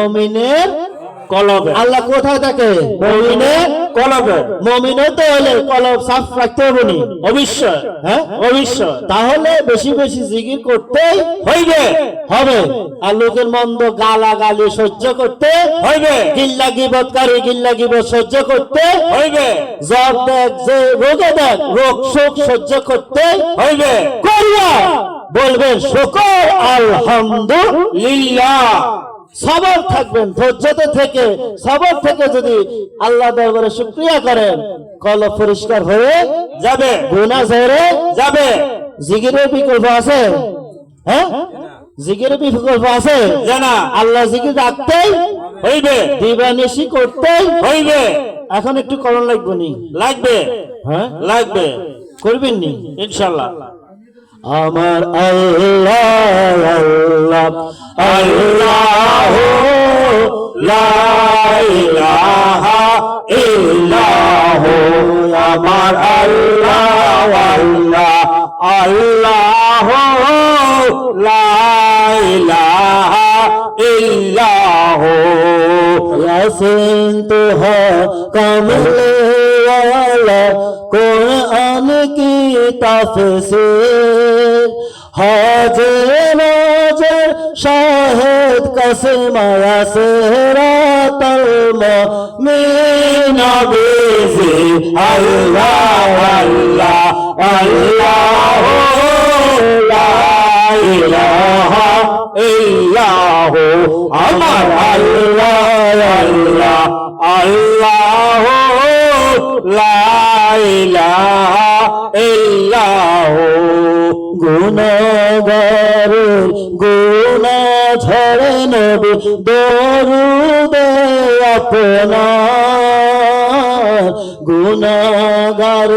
মুমিনের কলবে। আল্লাহ কোথায় থাকে? মুমিনের কলবে। মুমিনের তো হলে কলব সাফ রাখতে হবে নি, অবশ্যই, হ্যাঁ অবশ্যই। তাহলে বেশি বেশি জিকির করতেই হইবে, হবে। আর লোকের মন্দ গালাগালি সহ্য করতে হইবে, গিল্লা গিবতকারী গিল্লা গিবত সহ্য করতে হইবে, জ্বর দেখ যে রোগে দেখ রোগ শোক সহ্য করতে হইবে। করিয়া বলবেন শুকর আলহামদুলিল্লাহ। সবর থাকবেন, ধৈর্যতে থেকে সবর থেকে যদি আল্লাহ দরবারে শুকরিয়া করেন, কলব পরিষ্কার হয়ে যাবে, গুনাহ ঝরে যাবে। জিকিরের বিকল্প আছে? হ্যাঁ, জিকিরের বিকল্প আছে? জানা আল্লাহ জিকির রাখতেই হইবে, দিবানিশি করতেই হইবে। এখন একটু করণ লাগবে নি? লাগবে, হ্যাঁ, লাগবে, করবেন নি ইনশাআল্লাহ। আমার আল্লাহ আল্লাহ আল্লাহ লা ইলাহা ইল্লাহ, আমার আল্লাহ আল্লাহ আল্লাহ, লা ইলাহা ইল্লাহ। यासीन तो है कमले वाला कुरान की तफसीर, हाजिर नाजिर शाहिद कसम यासिरातल मुमिन বিজি আল্লাহ আল্লাহ আল্লাহ, লা ইলাহা ইল্লাহ, আমার আল্লাহ আল্লাহ আল্লাহ, লা ইলাহা ইল্লাহ। গুনাহগার গুনাহ ঝরে নবী দরুদে আপনার, গুনাহগার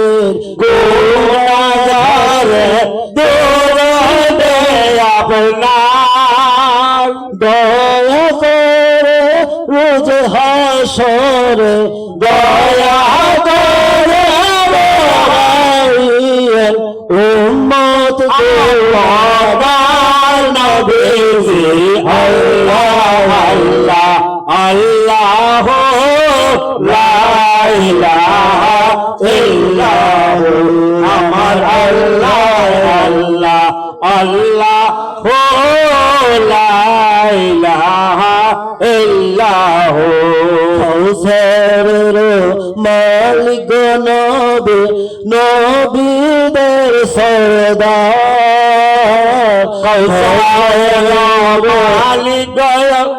গুনাহগার দরুদে আপনার, দয়া করে রোজ হাসরে দয়া করে উম্মত আমার নবীজি আল্লাহ আল্লাহ আল্লাহ, লা ইলাহা ইল্লাহ, আমার আল্লাহ আল্লাহ আল্লাহ, লা ইলাহা ইল্লাহ। কৌসরের মালিক নবী নবীদের সরদার, কৌসরের মালিক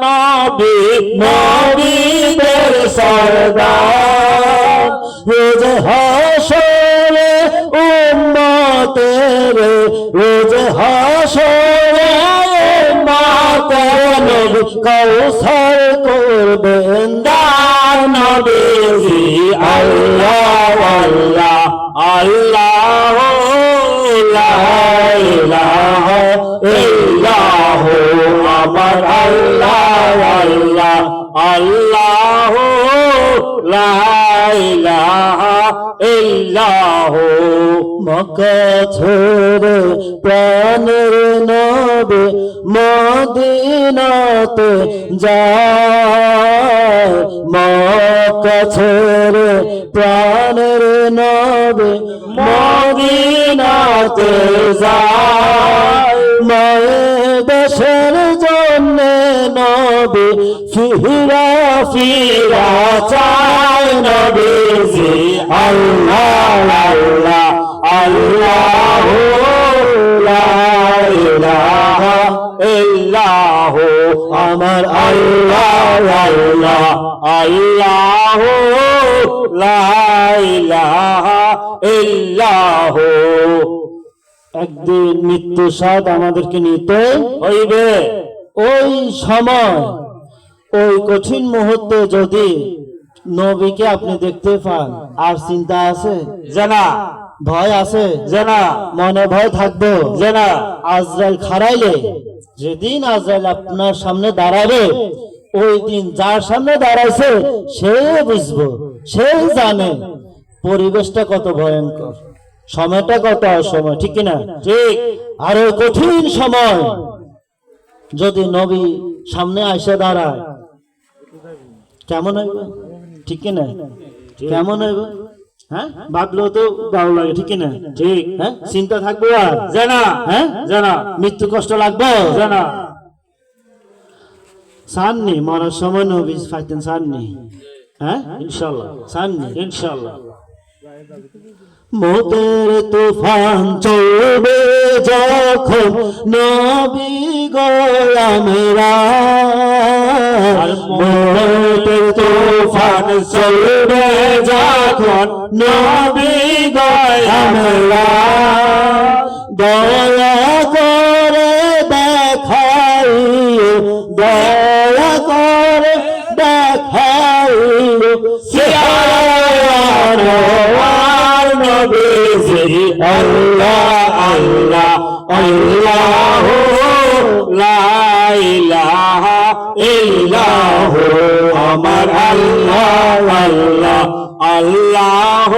নবী নবীদের সরদার, রোজ হাসরে উম্মতের রোজ হাসরে উম্মতের নবী কৌসর করবেন দান, নবীজি আল্লাহ আল্লাহ আল্লাহ, লা ইলাহা ইল্লাহ, আমার আল্লাহ আল্লাহ আল্লাহ, লা ইলাহা ইল্লাহ। মক্কা ছেড়ে প্রাণের নবী মদিনাতে যায়, মক্কা ছেড়ে প্রাণের নবী মদিনাতে যায়, মায়ের দেশের জন্য নবী ফিরা ফিরা চায় নবীজি আল্লাহ আল্লাহ আল্লাহ, লা ইলাহা ইল্লাহ, আমার আল্লাহ আল্লাহ আল্লাহ, লা ইলাহা ইল্লাহ। একদিন মৃত্যু স্বাদ আমাদেরকে নিতে হইবে, ওই সময় ওই কঠিন মুহূর্তে যদি নবীকে আপনি দেখতে পান, আর চিন্তা আছে? জানা ভয় আছে? জানা মনে ভয় থাকবে? জানা আজরাইল খারাইলে যেদিন আজরাইল আপনার সামনে দাঁড়াবে, ওই দিন যার সামনে দাঁড়াইছে সে বুঝবো, সে জানে পরিবেশটা কত ভয়ঙ্কর, সময়টা কত অসময়, ঠিক কিনা? ঠিক। আর ওই কঠিন সময় যদি নবী সামনে এসে দাঁড়ায়, কেমন হইবে ঠিক না? কেমন হইবে? হ্যাঁ, ভাবলেও তো ভালো লাগে ঠিক না? ঠিক হ্যাঁ, চিন্তা থাকবো আর জানা হ্যাঁ, জানা মৃত্যু কষ্ট লাগবে জানা সাননি মরার সময় নবী ফাইতেন সাননি, হ্যাঁ ইনশাআল্লাহ সাননি। ইনশাআল্লাহ মোদের তুফান চলবে যখন নবী গোলামেরা, মোদের তুফান চলবে যখন নবী গোলামেরা, দয়া করে দেখাই, দয়া করে দেখাই আল্লাহ আল্লাহ আল্লাহ লা ইলাহা ইল্লাহু আমার আল্লাহ আল্লাহ আল্লাহ